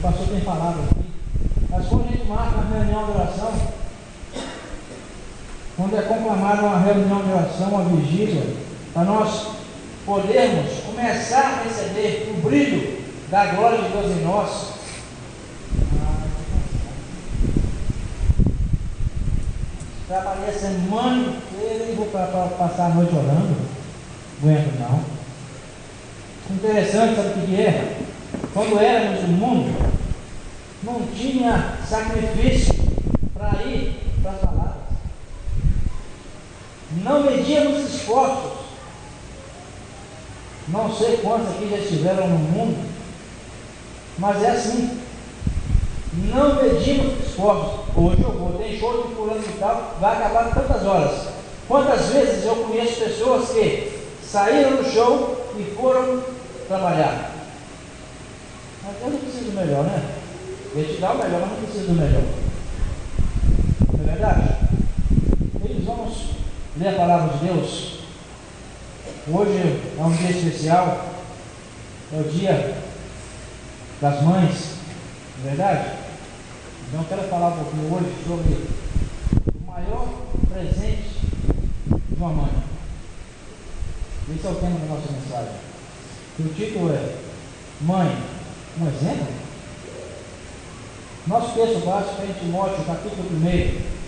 pastor tem falado aqui. Mas quando a gente marca uma reunião de oração, quando é conclamada uma reunião de oração, uma vigília, para nós podermos começar a receber o brilho da glória de Deus em nós. Trabalhei a semana inteira e vou passar a noite orando. Não aguento não. Interessante, sabe o que é? Quando éramos no mundo, não tinha sacrifício para ir para as palavras. Não medíamos esforços. Não sei quantos aqui já estiveram no mundo, mas é assim. Não medimos esforços. Hoje eu vou, tem show de fulano e tal, vai acabar em tantas horas. Quantas vezes eu conheço pessoas que saíram do show e foram trabalhar? Mas eu não preciso do melhor, né? Ele te dá o melhor, mas não precisa do melhor. Não é verdade? Eles vamos ler a palavra de Deus. Hoje é um dia especial, é o dia das mães, não é verdade? Então eu quero falar um pouquinho hoje sobre o maior presente de uma mãe. Esse é o tema da nossa mensagem. O título é Mãe, um exemplo? Nosso texto básico é em Timóteo, capítulo 1.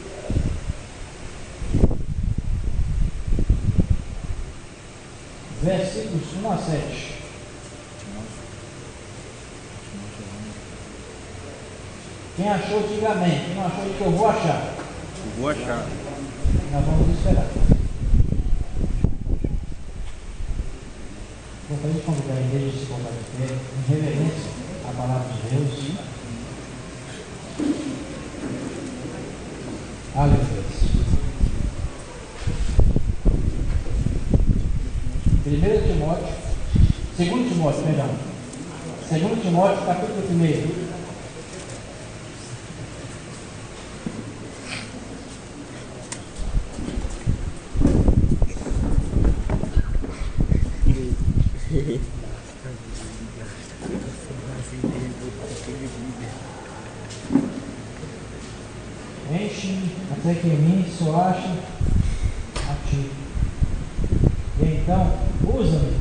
Versículos 1 a 7. Quem achou, diga amém. Quem não achou, diga eu vou achar. Eu vou achar. Nós vamos esperar. Gostaria de convidar a igreja a se colocar de pé, em reverência à palavra de Deus. Aleluia. 2 Timóteo, capítulo 1. Enche-me até que em mim só ache a ti. E então, usa-me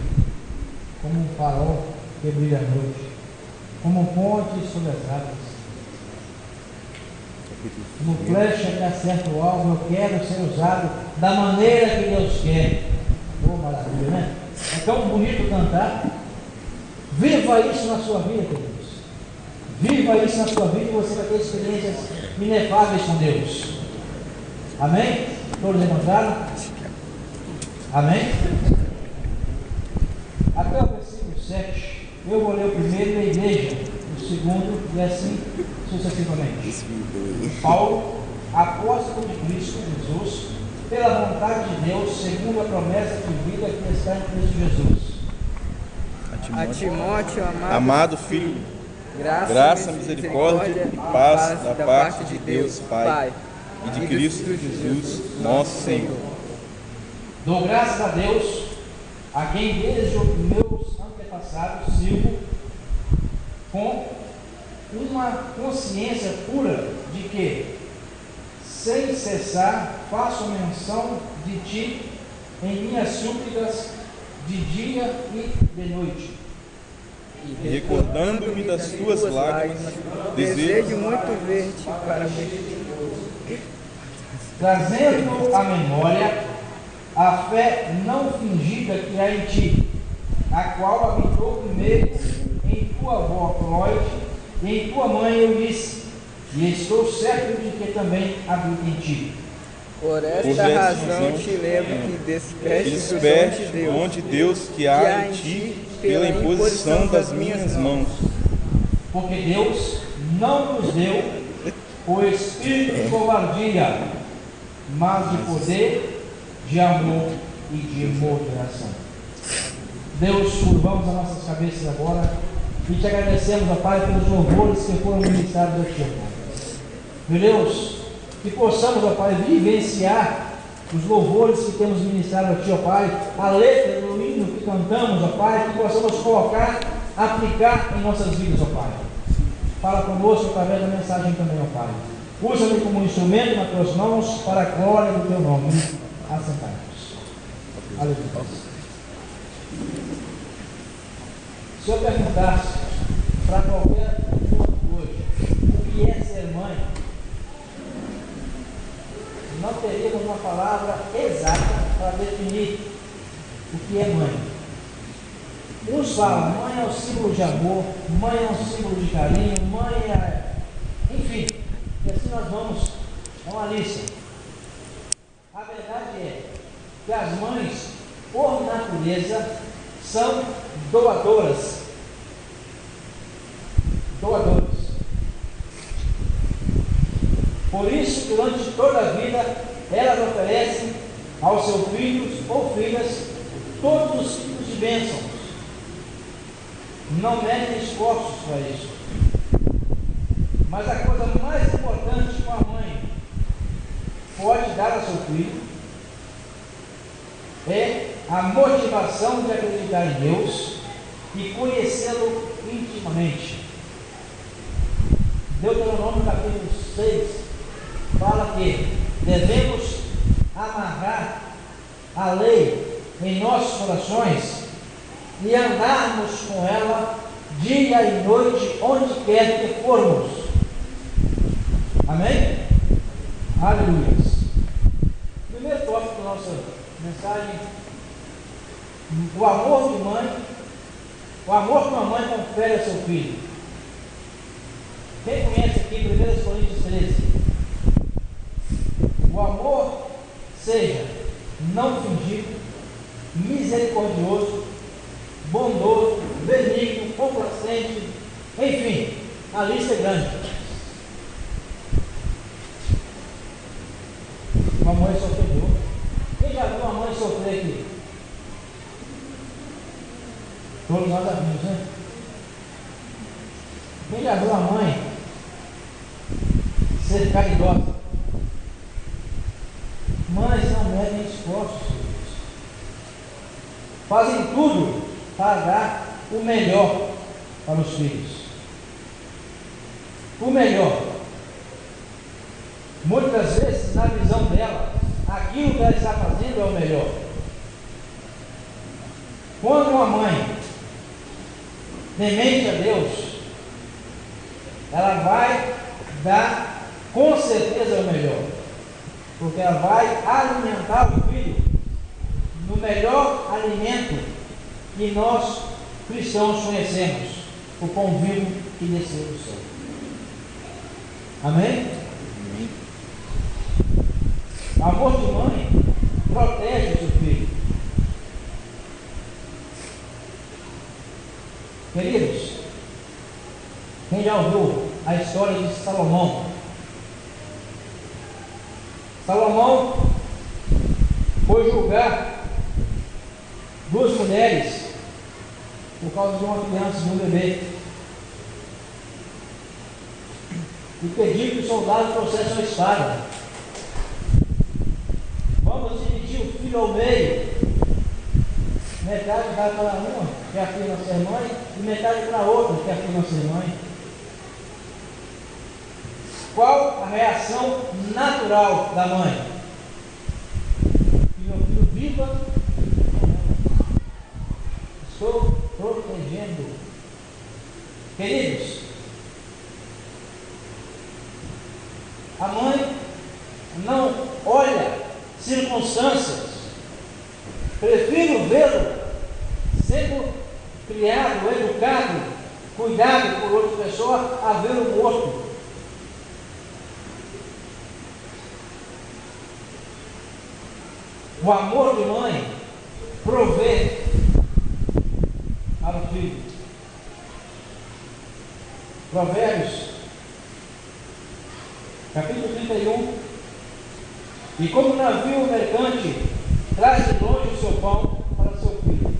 como um farol que brilha à noite, como ponte sobre as águas, como flecha que acerta o alvo. Eu quero ser usado da maneira que Deus quer. Oh, maravilha, né? É tão bonito cantar. Viva isso na sua vida, queridos. Viva isso na sua vida e você vai ter experiências inefáveis com Deus. Amém? Todos encontraram? Amém? Até o versículo 7. Eu vou ler o primeiro e a igreja o segundo, e assim sucessivamente. Paulo, apóstolo de Cristo Jesus, pela vontade de Deus, segundo a promessa de vida que está em Cristo Jesus. A Timóteo, amado filho, graça, misericórdia e paz da parte de Deus, Pai, e de Cristo Jesus, nosso Senhor. Dou graças a Deus, a quem desde os meus antepassados sirvo com uma consciência pura de que, sem cessar, faço menção de ti em minhas súplicas de dia e de noite. E recordando-me das tuas lágrimas, desejo muito ver-te para mim. Trazendo à memória a fé não fingida que há em ti, a qual habitou primeiro em tua avó Cloide e em tua mãe Eunice, e estou certo de que também habita em ti. Por esta razão te lembro que desperte o dom de Deus que há em ti pela imposição das minhas mãos. Porque Deus não nos deu o espírito de covardia, mas de poder, de amor e de moderação. Deus, curvamos as nossas cabeças agora e te agradecemos, ó Pai, pelos louvores que foram ministrados a ti, ó Pai. Meu Deus, que possamos, ó Pai, vivenciar os louvores que temos ministrado a ti, ó Pai, a letra do hino que cantamos, ó Pai, que possamos colocar, aplicar em nossas vidas, ó Pai. Fala conosco através da mensagem também, ó Pai. Usa-me como instrumento nas tuas mãos para a glória do teu nome. Assentai-nos. Aleluia. Se eu perguntasse para qualquer um hoje o que é ser mãe, não teríamos uma palavra exata para definir o que é mãe. Uns falam, mãe é um símbolo de amor, mãe é um símbolo de carinho, mãe é... Enfim, e assim nós vamos, é uma lista. A verdade é que as mães, por natureza, são doadoras. Doadoras. Por isso, durante toda a vida, elas oferecem aos seus filhos ou filhas todos os tipos de bênçãos. Não medem esforços para isso. Mas a coisa mais importante que uma mãe pode dar ao seu filho é a motivação de acreditar em Deus e conhecê-lo intimamente. Deuteronômio capítulo 6 fala que devemos amarrar a lei em nossos corações e andarmos com ela dia e noite, onde quer que formos. Amém? Aleluia. Primeiro tópico da nossa mensagem: o amor de mãe, o amor que uma mãe confere ao seu filho. Quem conhece aqui 1 Coríntios 13? O amor seja não fingido, misericordioso, bondoso, benigno, complacente, enfim, a lista é grande. Uma mãe sofreu. Quem já viu uma mãe sofrer aqui? Todos nós já vimos, né? Quem já viu uma mãe ser caridosa? Mães não medem esforços, filhos. Fazem tudo para dar o melhor para os filhos. O melhor. Muitas vezes, na visão dela, aquilo que ela está fazendo é o melhor. Quando uma mãe temente a Deus, ela vai dar com certeza o melhor, porque ela vai alimentar o filho no melhor alimento que nós cristãos conhecemos, o pão vivo que desceu do céu. Amém? O amor de mãe protege o seu filho. Queridos, quem já ouviu a história de Salomão? Salomão foi julgar duas mulheres por causa de uma criança, de um bebê, e pediu que o soldado trouxesse uma espada. Vamos dividir o filho ao meio, metade vai para uma, que afirma ser mãe, e metade para a outra, que afirma ser mãe. Qual a reação natural da mãe? Que meu filho viva, estou protegendo. Queridos, a mãe não olha circunstâncias. Prefiro vê-lo sendo criado, educado, cuidado por outra pessoa, a vê-lo morto. O amor de mãe provê para o filho. Provérbios, capítulo 31. E como navio mercante traz de longe o seu pão para seu filho.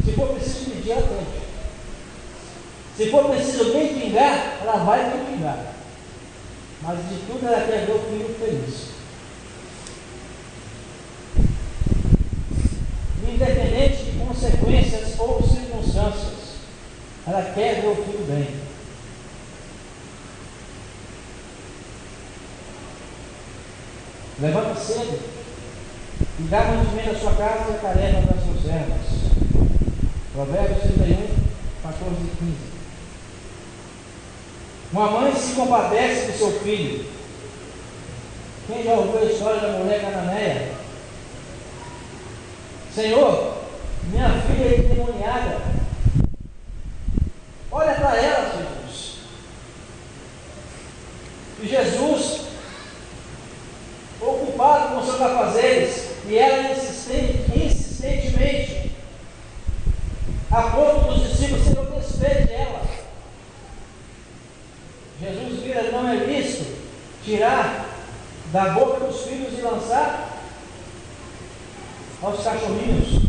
Se for preciso pedir, ela tem. Se for preciso mendigar, ela vai mendigar. Mas de tudo ela quer ver o filho feliz. Independente de consequências ou circunstâncias. Ela quer ver o filho bem. Levanta cedo e dá mantimento à sua casa e a tarefa das suas servas. Provérbios 31, 14 e 15. Uma mãe se compadece do seu filho. Quem já ouviu a história da mulher cananeia? Senhor, minha filha é endemoniada. Olha para ela, Jesus. E Jesus, ocupado com seus afazeres, e ela insistentemente, a ponto dos discípulos serem o despejo dela. Jesus vira, não é lícito tirar da boca dos filhos e lançar aos cachorrinhos.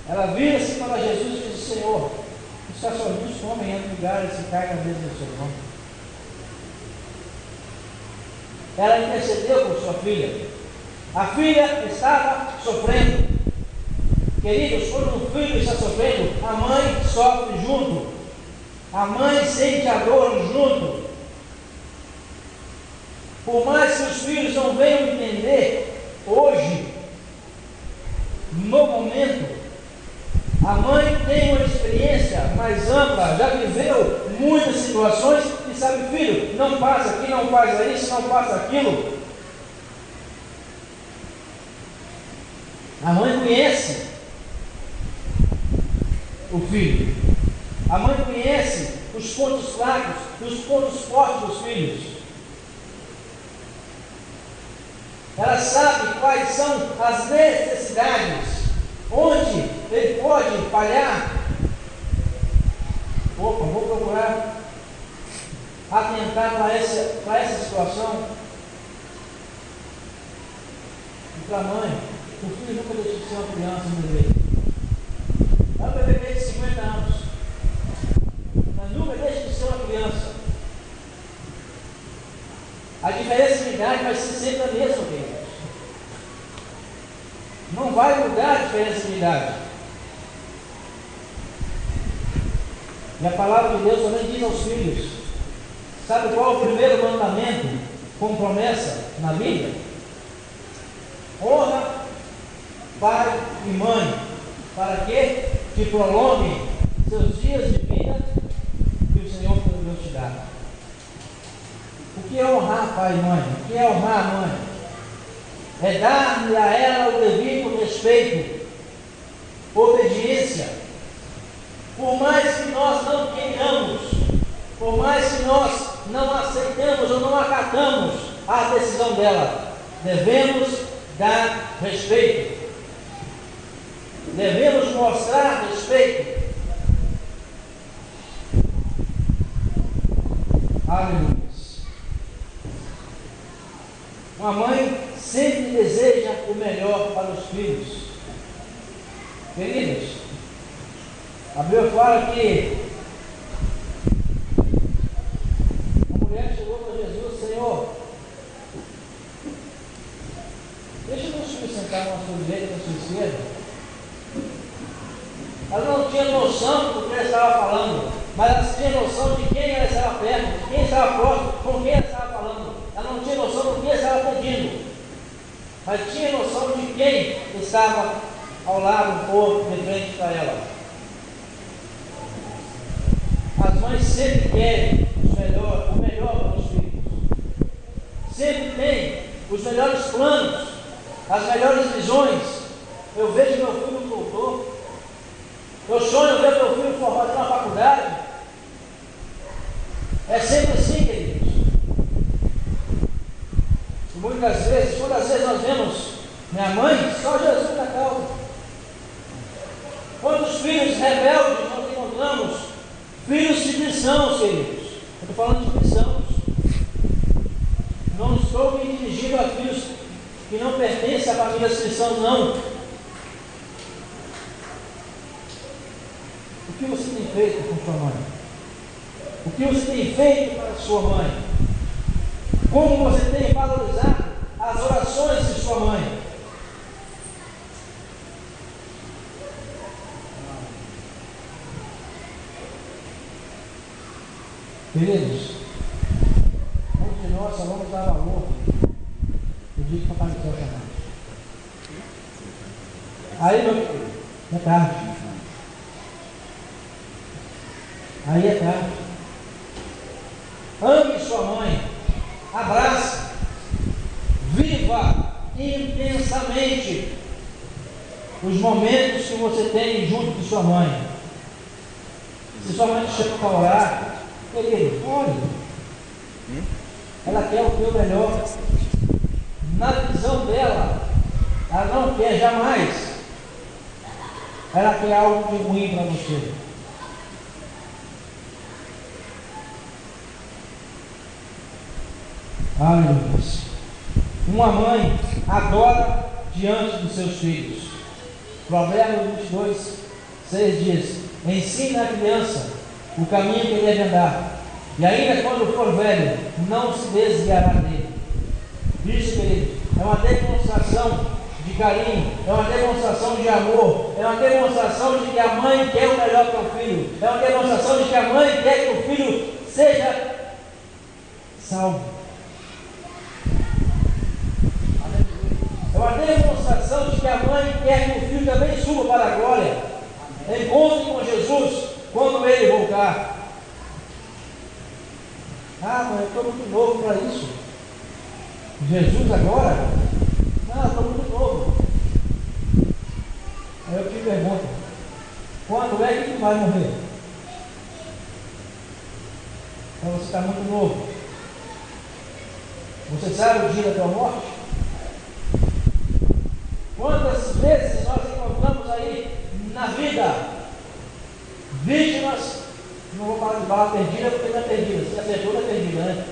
Ela vira-se para Jesus e diz: Senhor, os cachorrinhos comem entre lugares e caem na mesa do seu nome. Ela intercedeu por sua filha. A filha estava sofrendo. Queridos, quando um filho está sofrendo, a mãe sofre junto. A mãe sente a dor junto. Por mais que os filhos não venham entender hoje, no momento, a mãe tem uma experiência mais ampla, já viveu muitas situações e sabe: filho, não passa aqui, não faz isso, não faça aquilo. A mãe conhece o filho. A mãe conhece os pontos fracos e os pontos fortes dos filhos. Ela sabe quais são as necessidades, onde ele pode falhar. Opa, vou procurar atentar para essa situação. E para a mãe, o filho nunca deixa de ser uma criança, um bebê. É um bebê de 50 anos, mas nunca deixa de ser uma criança. A diferença de idade vai ser sempre a mesma, queridos. Não vai mudar a diferença de idade. E a palavra de Deus também diz aos filhos: sabe qual é o primeiro mandamento com promessa na Bíblia? Honra pai e mãe, para que te prolongue seus dias de vida que o Senhor teu Deus te dá. O que é honrar pai e mãe? O que é honrar a mãe? É dar-lhe a ela o devido respeito, obediência. Por mais que nós não queiramos, por mais que nós não aceitamos ou não acatamos a decisão dela, devemos dar respeito. Devemos mostrar respeito. Aleluia. Uma mãe sempre deseja o melhor para os filhos. Queridos, a Bíblia fala que a mulher chegou para Jesus: Senhor, deixa meus filhos sentar na sua direita, na sua esquerda. Ela não tinha noção do que ela estava falando, mas ela tinha noção de quem ela estava perto, de quem estava próximo, com quem ela estava falando. Ela não tinha noção do que estava pedindo, mas tinha noção de quem estava ao lado ou de frente para ela. As mães sempre querem o melhor para os filhos. Sempre têm os melhores planos, as melhores visões. Eu vejo meu filho doutor. Eu sonho ver meu filho formado na faculdade. É sempre assim, queridos. E muitas vezes, quantas vezes nós vemos minha mãe, só Jesus na causa. Quantos filhos rebeldes nós encontramos? Filhos de cristãos, queridos. Eu estou falando de cristãos. Não estou me dirigindo a filhos que não pertencem à família cristã, não. O que você tem feito com sua mãe? O que você tem feito para sua mãe? Como você tem valorizado as orações de sua mãe? Queridos, muitos de nós só vamos dar valor no dia que o Papai do Céu chamar. Aí, meu filho, é tarde. Aí é tarde. Ame sua mãe, abrace, viva intensamente os momentos que você tem junto de sua mãe. Se sua mãe te chama para orar, querido, ore. Ela quer o teu melhor. Na visão dela, ela não quer jamais. Ela quer algo de ruim para você. Aleluia. Uma mãe adora diante dos seus filhos. Provérbios 22, 6 diz: ensina a criança o caminho que ele deve andar, e ainda quando for velho, não se desviará dele. Isso, querido, é uma demonstração de carinho, é uma demonstração de amor, é uma demonstração de que a mãe quer o melhor para o filho, é uma demonstração de que a mãe quer que o filho seja salvo. É uma demonstração de que a mãe quer que o filho também suba para a glória, encontre com Jesus quando ele voltar. Ah, mas eu estou muito novo para isso. Jesus agora? Não, eu estou muito novo. Aí eu te pergunto, quando é que tu vai morrer? Então você está muito novo. Você sabe o dia da tua morte? Quantas vezes nós encontramos aí na vida vítimas, não vou falar de bala perdida porque não é perdida, se acertou não é perdida, né?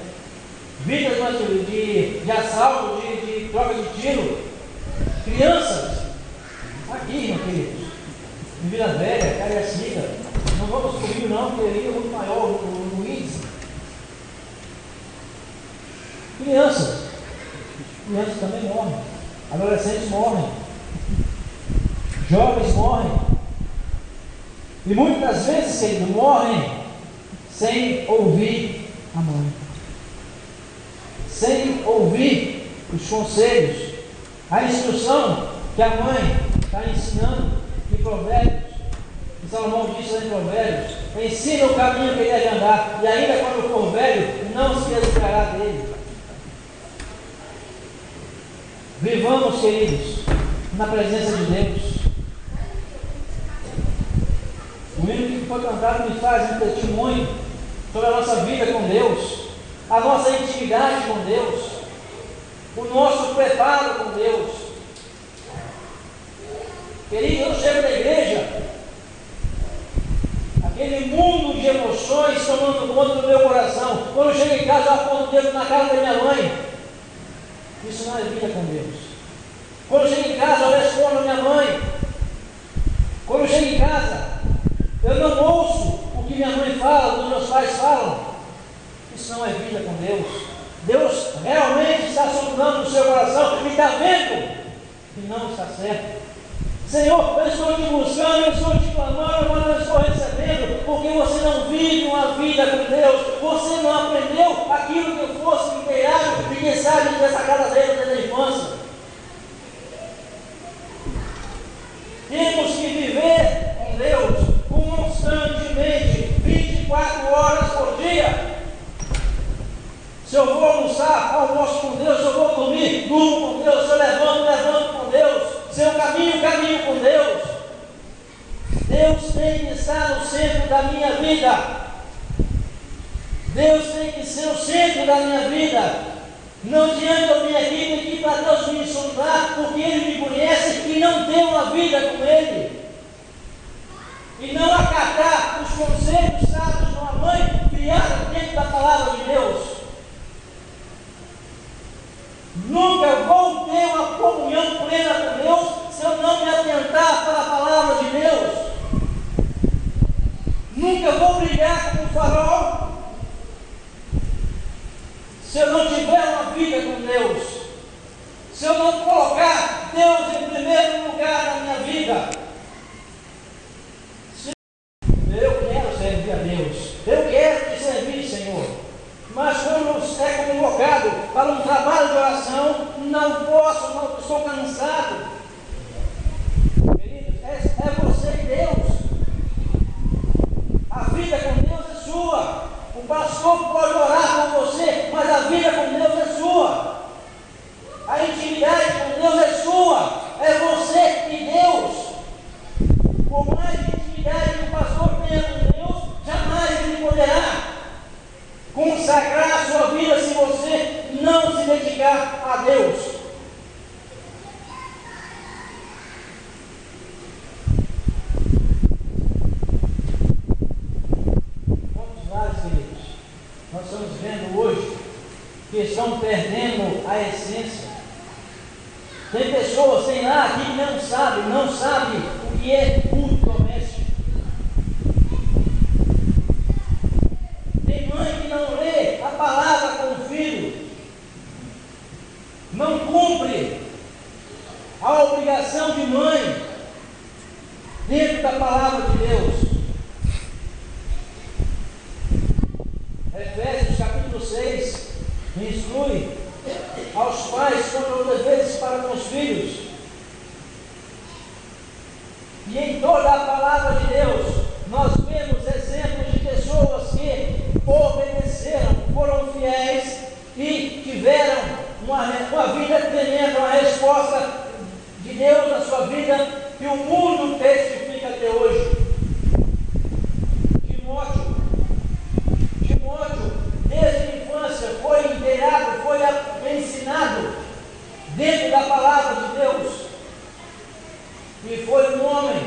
Vítimas de assalto, de troca de tiro, crianças, aqui, meu querido, em Vila Velha, Cariacica, não vamos subir não, porque aí é muito maior o índice. Crianças também morrem, adolescentes morrem, jovens morrem, e muitas vezes, querido, morrem sem ouvir a mãe, sem ouvir os conselhos, a instrução que a mãe está ensinando em Provérbios, que Salomão disse lá em Provérbios: ensina o caminho que ele deve andar, e ainda quando for velho, não se desviará dele. Vivamos, queridos, na presença de Deus. O hino que foi cantado me faz um testemunho sobre a nossa vida com Deus, a nossa intimidade com Deus, o nosso preparo com Deus. Querido, eu chego na igreja, aquele mundo de emoções tomando conta do meu coração. Quando eu chego em casa, eu aponto o dedo na cara da minha mãe. Isso não é vida com Deus. Quando eu chego em casa, eu respondo a minha mãe. Quando eu chego em casa, eu não ouço o que minha mãe fala, o que meus pais falam. Isso não é vida com Deus. Deus realmente está sondando o seu coração e está vendo que não está certo. Senhor, eu estou te buscando, eu estou te clamando, mas não estou recebendo, porque você não vive uma vida com Deus, você não aprendeu aquilo que eu fosse inteirado e quem sabe dessa casa dele desde a infância. Temos que viver com Deus constantemente, 24 horas por dia. Se eu vou almoçar, almoço com Deus. Se eu vou dormir, durmo com Deus. Se eu levanto com Deus. Se eu caminho com Deus. Deus tem que estar no centro da minha vida. Deus tem que ser o centro da minha vida. Não adianta eu vir aqui para Deus me insultar, porque Ele me conhece e não tem uma vida com Ele. E não acatar os conselhos sábios de uma mãe criada dentro da palavra de Deus. Nunca vou ter uma comunhão plena com Deus se eu não me atentar para a palavra de Deus. Nunca vou brigar com o farol se eu não tiver uma vida com Deus. Se eu não colocar Deus em primeiro lugar na minha vida. Eu quero servir a Deus. Eu quero te servir, Senhor. para um trabalho de oração, não posso, não estou cansado. Queridos, é você e Deus. A vida com Deus é sua. O pastor pode orar por você, mas a vida com Deus é sua. A intimidade com Deus é sua. É você e Deus. Por mais intimidade que o pastor tenha com Deus, jamais ele poderá consagrar a sua vida se você não se dedicar a Deus. Vamos lá, queridos. Nós estamos vendo hoje que estão perdendo a essência. Tem pessoas, tem lá que não sabe o que é culto doméstico. Tem mãe que não lê a palavra com o filho, não cumpre a obrigação de mãe dentro da palavra de Deus. Efésios capítulo 6 instrui aos pais quanto aos deveres para com os filhos. E em toda a palavra de Deus nós vemos exemplos de pessoas que obedeceram, foram fiéis e tiveram uma vida tremenda, uma resposta de Deus na sua vida que o mundo testifica até hoje. Timóteo, desde a infância, foi inteirado, foi ensinado dentro da palavra de Deus. E foi um homem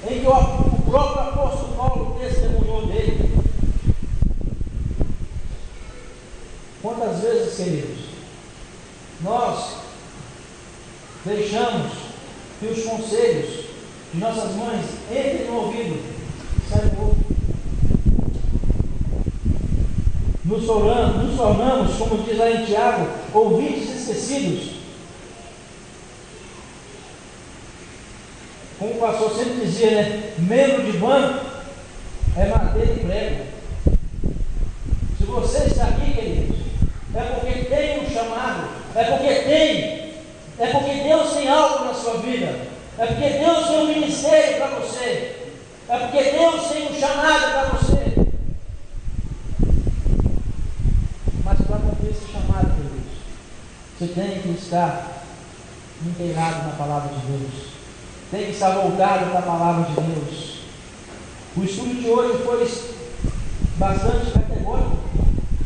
em que o próprio apóstolo Paulo testemunhou dele. Quantas vezes, queridos, nós deixamos que os conselhos de nossas mães entrem no ouvido e saiam do outro? Nos tornamos, como diz lá em Tiago, ouvintes esquecidos. Como o pastor sempre dizia, né? Membro de banco é madeira e prego. Se você está aqui, queridos, é porque tem um chamado, é porque Deus tem algo na sua vida, é porque Deus tem um ministério para você, é porque Deus tem um chamado para você. Mas para cumprir esse chamado, queridos, você tem que estar inteirado na palavra de Deus. Tem que estar voltado para a palavra de Deus. O estudo de hoje foi bastante categórico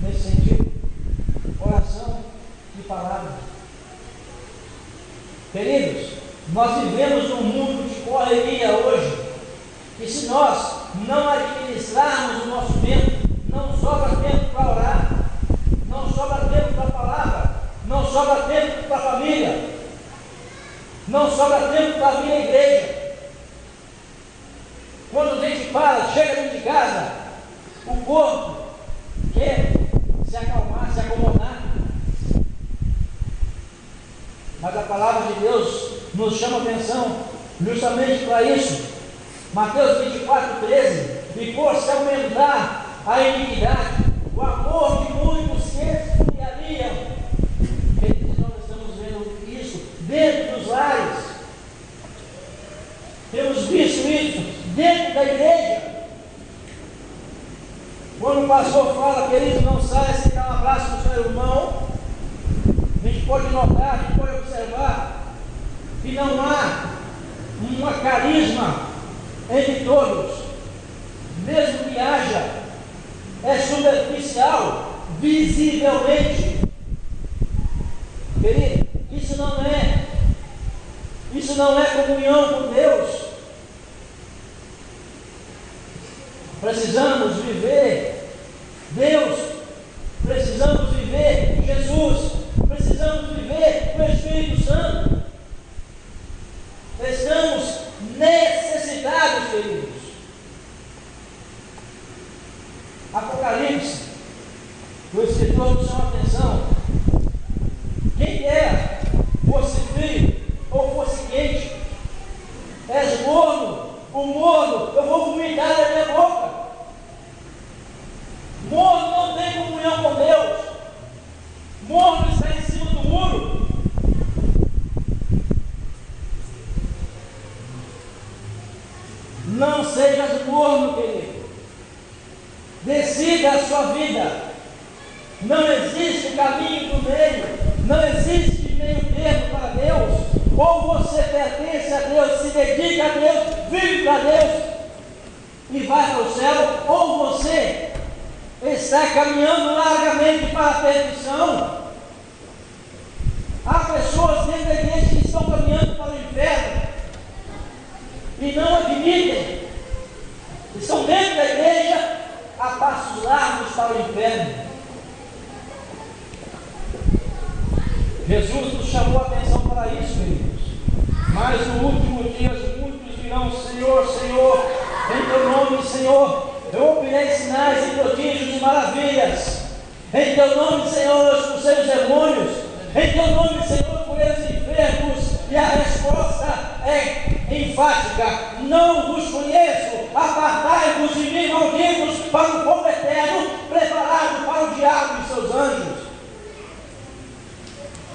nesse sentido. Oração e palavra. Queridos, nós vivemos num mundo de correria hoje. E se nós não administrarmos o nosso tempo, não sobra tempo para orar, não sobra tempo para a palavra, não sobra tempo para a família, não sobra tempo para vir à igreja. Quando a gente chega dentro de casa, o corpo quer se acalmar, se acomodar. Mas a palavra de Deus nos chama a atenção justamente para isso. Mateus 24:13: e por-se aumentar a iniquidade, o amor de muitos se esfriariam. Nós estamos vendo isso dentro dos lares. Temos visto isso dentro da igreja. Quando o pastor fala, querido, não saia sem dar um abraço no seu irmão, a gente pode notar, a gente pode observar que não há uma carisma entre todos, mesmo que haja, é superficial, visivelmente. Querido, isso não é comunhão com Deus. Precisamos viver Deus, precisamos viver Jesus, precisamos viver o Espírito Santo. Estamos necessitados, queridos. Apocalipse, o escritor nos chama a atenção. Quem quer fosse frio ou fosse quente, és morno, o morno eu vou vomitar da minha boca. Morno não tem comunhão com Deus. Morno está em cima do muro. Não sejas morno, querido. Decida a sua vida. Não existe caminho do meio. Não existe meio termo para Deus. Ou você pertence a Deus, se dedica a Deus, vive para Deus e vai para o céu, ou você está caminhando largamente para a perdição. Há pessoas dentro da igreja que estão caminhando para o inferno e não admitem. Estão dentro da igreja a passos largos para o inferno. Jesus nos chamou a atenção para isso, queridos. Mas no último dia muitos dirão: Senhor, Senhor, em teu nome, Senhor, eu operei sinais e prodígios e maravilhas. Em teu nome, Senhor, eu expulsei os demônios. Em teu nome, Senhor, curei os enfermos. E a resposta é enfática: não vos conheço, apartai-vos de mim, malditos, para o fogo eterno, preparado para o diabo e seus anjos.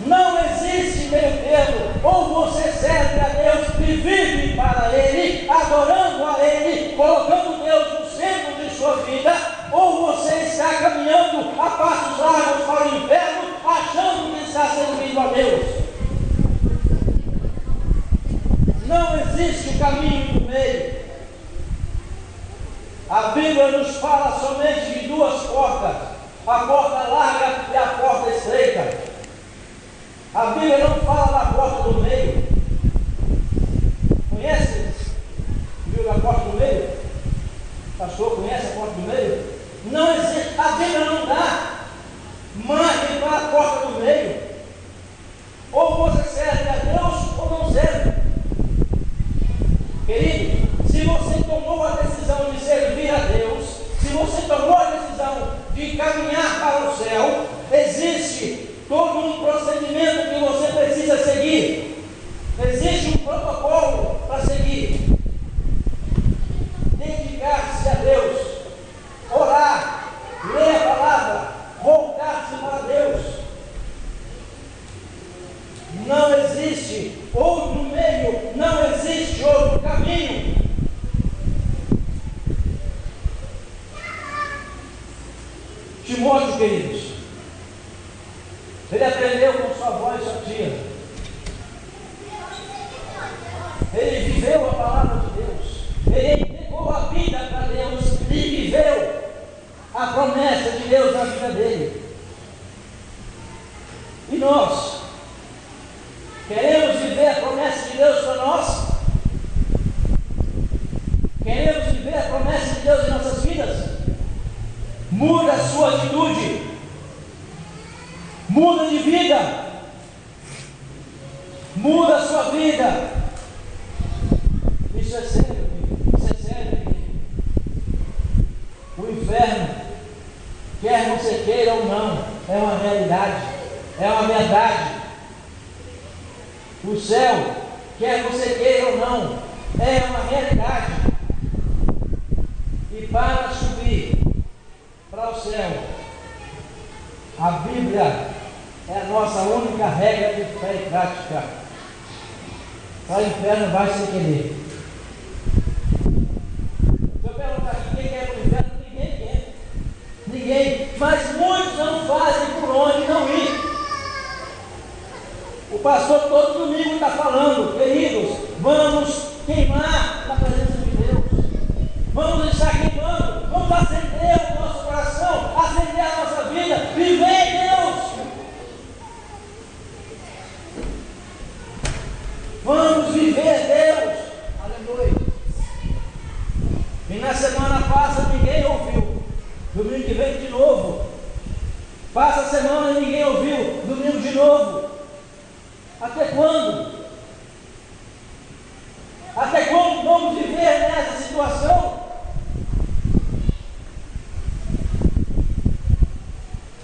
Não existe meio termo. Ou você serve a Deus e vive para Ele, adorando a Ele, colocando Deus no centro de sua vida, ou você está caminhando a passos largos para o inferno, achando que está servindo a Deus. Não existe o caminho do meio. A Bíblia nos fala somente de duas portas: a porta larga e a porta estreita. A Bíblia não fala da porta do meio. Conhece? Viu a porta do meio? Pastor, conhece a porta do meio? Não existe. A Bíblia não dá margem para a porta do meio. Ou você serve a Deus ou não serve. Querido, se você tomou a decisão de servir a Deus, se você tomou a decisão de caminhar para o céu, existe todo um procedimento que você precisa seguir. Existe um protocolo para seguir. Dedicar-se a Deus, orar, ler a palavra, voltar-se para Deus. Não existe outro meio, não existe outro caminho. Timóteo, queridos, ele aprendeu com sua avó e sua tia. Ele viveu a palavra de Deus. Ele entregou a vida para Deus e viveu a promessa de Deus na vida dele. E nós queremos viver a promessa de Deus para nós? Queremos viver a promessa de Deus em nossas vidas? Muda a sua atitude. Muda de vida. Muda a sua vida. Isso é sério, isso é sério. O inferno, quer você queira ou não, é uma realidade, é uma verdade. O céu, quer você queira ou não, é uma realidade. E para subir para o céu, a Bíblia é a nossa única regra de fé e prática. Para o inferno vai sem querer. Se eu perguntar aqui quem quer para o inferno, ninguém quer. Ninguém. Mas muitos não fazem por onde não ir. O pastor todo domingo está falando: queridos, vamos queimar na presença de Deus. Vamos estar queimando. Vamos acender o nosso coração, acender a nossa vida, viver em Deus. Vamos viver Deus. Aleluia. E na semana passa, ninguém ouviu. Domingo que vem de novo. Passa a semana e ninguém ouviu. Domingo de novo. Até quando? Até quando vamos viver nessa situação?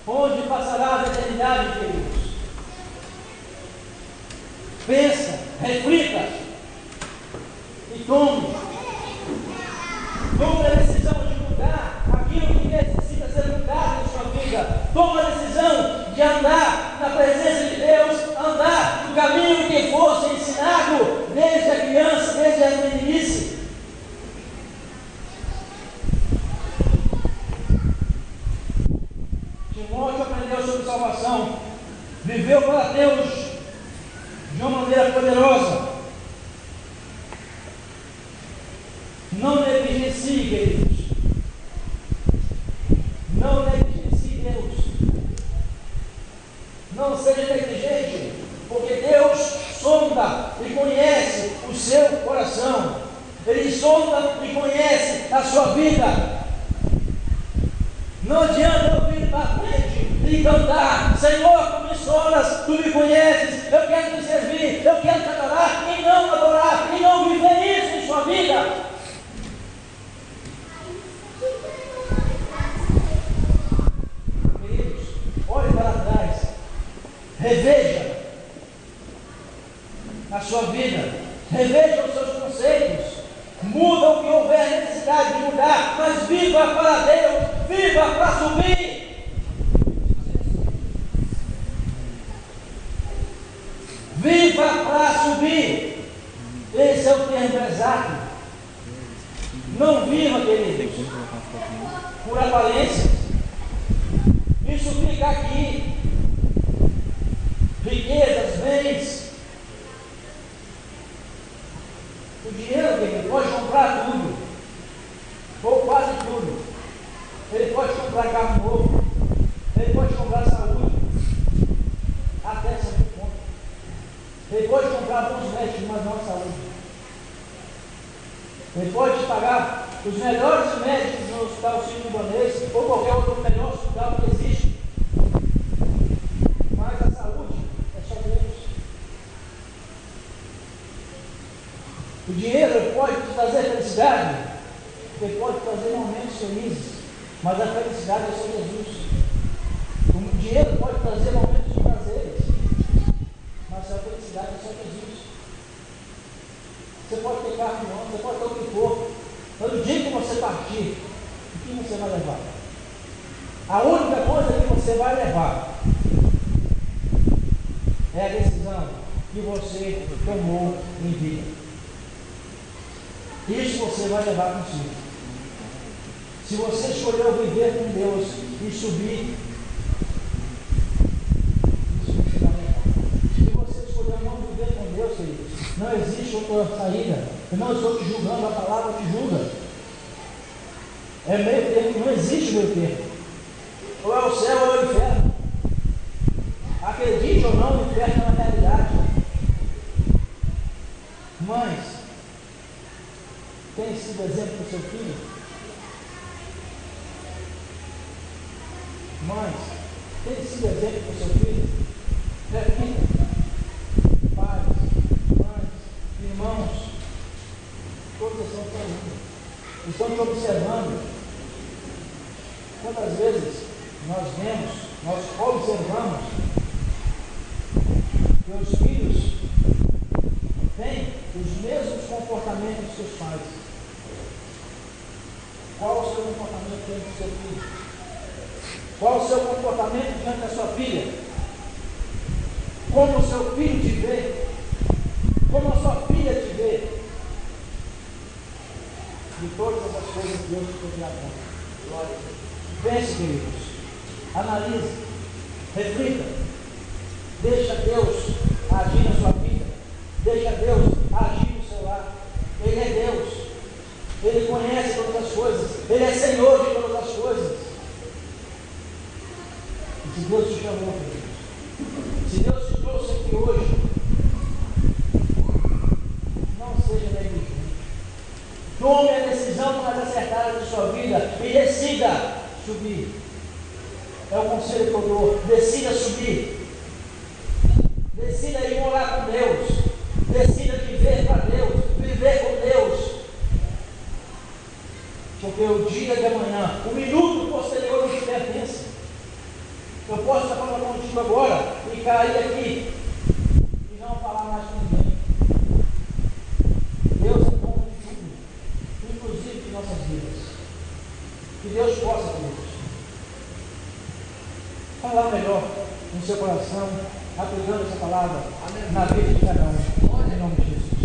Onde passará a eternidade, queridos? Pensa, reflita e tome a decisão de mudar aquilo que necessita ser mudado em sua vida. Toma a decisão de andar Não negligencie, queridos. Não negligencie Deus. Não seja negligente, porque Deus sonda e conhece o seu coração. Ele sonda e conhece a sua vida. Não adianta eu vir para frente e cantar: Senhor, tu me sondas, tu me conheces, eu quero te servir, eu quero te adorar, e não adorar, e não viver isso em sua vida. Queridos, olhe para trás, reveja a sua vida, reveja os seus conceitos, muda o que houver necessidade de mudar, mas viva para Deus, viva para subir. Viva para subir. Esse é o termo exato. Não viva, queridos, por aparências. Isso fica aqui. Riquezas, bens. O dinheiro, querido, pode comprar tudo, ou quase tudo. Ele pode comprar carro novo, ele pode comprar saúde, até certo ponto. Ele pode comprar bons médicos, mas não a saúde. Ele pode pagar os melhores médicos no hospital sírio-libanês ou qualquer outro melhor hospital que existe. Mas a saúde é só Deus. O dinheiro pode te trazer felicidade, ele pode trazer momentos felizes, mas a felicidade é só Jesus. O dinheiro pode trazer momentos de prazeres, mas a felicidade é só Jesus. Você pode ter carro não, você pode ter o que for, mas no dia que você partir, o que você vai levar? A única coisa que você vai levar é a decisão que você tomou em vida. Isso você vai levar consigo. Se você escolheu viver com Deus e subir, isso você vai levar. Se você escolheu não viver com Deus, queridos, não existe outra saída. Eu não estou te julgando, a palavra te julga. É meio termo, não existe meio termo. Ou é o céu ou é o inferno. Acredite ou não, o inferno é uma realidade. Mães, tem sido exemplo para o seu filho? Mães, tem sido exemplo para o seu filho? Repita. Pais, mães, irmãos, todos estão falando, estão te observando. Quantas vezes nós vemos, nós observamos que os filhos têm os mesmos comportamentos dos seus pais. Qual o seu comportamento diante do seu filho? Qual o seu comportamento diante da sua filha? Como o seu filho te vê? Como a sua filha te vê? De todas essas coisas que Deus te criou. Glória a Deus. Pense, queridos. Analise. Reflita. Deixa Deus agir na sua vida. Deixa Deus agir no seu lar. Ele é Deus. Ele conhece todas as coisas. Ele é Senhor de todas as coisas. E se Deus te chamou, queridos, se Deus te trouxe aqui hoje, não seja negligente. Tome a decisão mais acertada de sua vida e decida subir. É o conselho que eu dou. Decida subir. Decida ir morar com Deus. Decida viver para Deus. Viver com Deus. Porque o dia de amanhã, o minuto posterior não te pertence. Eu posso estar falando contigo agora e cair aqui e não falar mais com ninguém. Deus é bom de tudo, inclusive de nossas vidas. Que Deus possa, queridos, falar melhor no seu coração, aplicando essa palavra na vida de cada um. Em nome de Jesus.